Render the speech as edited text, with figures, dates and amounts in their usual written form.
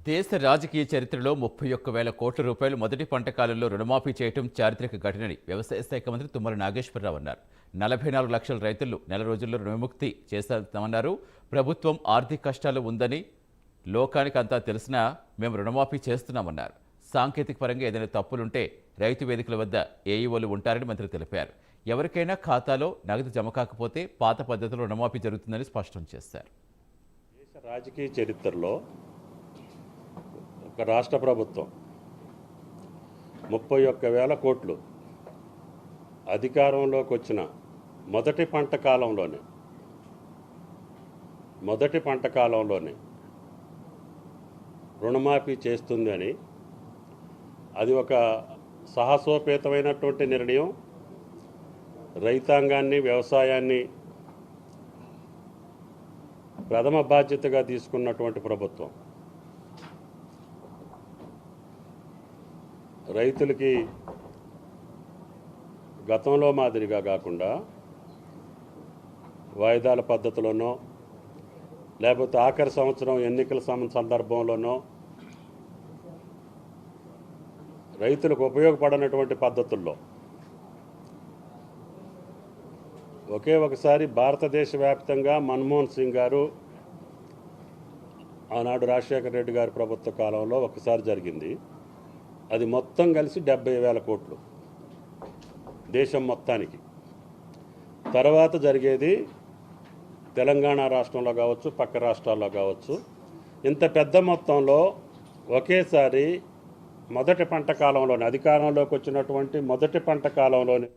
దేశ రాజకీయ చరిత్రలో 31,000 కోట్ల రూపాయలు మొదటి పంట కాలంలో రుణమాఫీ చేయడం చారిత్రక ఘటనని వ్యవసాయ శాఖ మంత్రి తుమ్మల నాగేశ్వరరావు అన్నారు. 44 లక్షల రైతులు నెల రోజుల్లో రుణముక్తి చేస్తామన్నారు. ప్రభుత్వం ఆర్థిక కష్టాలు ఉందని లోకానికి అంతా తెలిసినా మేము రుణమాఫీ చేస్తున్నామన్నారు. సాంకేతిక పరంగా ఏదైనా తప్పులుంటే రైతు వేదికల వద్ద ఏఈఓలు ఉంటారని మంత్రి తెలిపారు. ఎవరికైనా ఖాతాలో నగదు జమ కాకపోతే పాత పద్ధతిలో రుణమాఫీ జరుగుతుందని స్పష్టం చేశారు. దేశ రాజకీయ చరిత్రలో ఒక రాష్ట్ర ప్రభుత్వం 31,000 కోట్లు అధికారంలోకి వచ్చిన మొదటి పంట కాలంలోనే రుణమాఫీ చేస్తుంది అని, అది ఒక సాహసోపేతమైనటువంటి నిర్ణయం. రైతాంగాన్ని, వ్యవసాయాన్ని ప్రథమ బాధ్యతగా తీసుకున్నటువంటి ప్రభుత్వం రైతులకి గతంలో మాదిరిగా కాకుండా వాయిదాల పద్ధతిలోనో లేకపోతే ఆఖరి సంవత్సరం ఎన్నికల సందర్భంలోనో రైతులకు ఉపయోగపడనటువంటి పద్ధతుల్లో ఒకే ఒకసారి భారతదేశ వ్యాప్తంగా మన్మోహన్ సింగ్ గారు, ఆనాడు రాజశేఖర రెడ్డి గారి ప్రభుత్వ కాలంలో ఒకసారి జరిగింది. అది మొత్తం కలిసి 70,000 కోట్లు దేశం మొత్తానికి. తర్వాత జరిగేది తెలంగాణ రాష్ట్రంలో కావచ్చు, పక్క రాష్ట్రాల్లో కావచ్చు. ఇంత పెద్ద మొత్తంలో ఒకేసారి మొదటి పంట కాలంలోనే, అధికారంలోకి వచ్చినటువంటి మొదటి పంట కాలంలోనే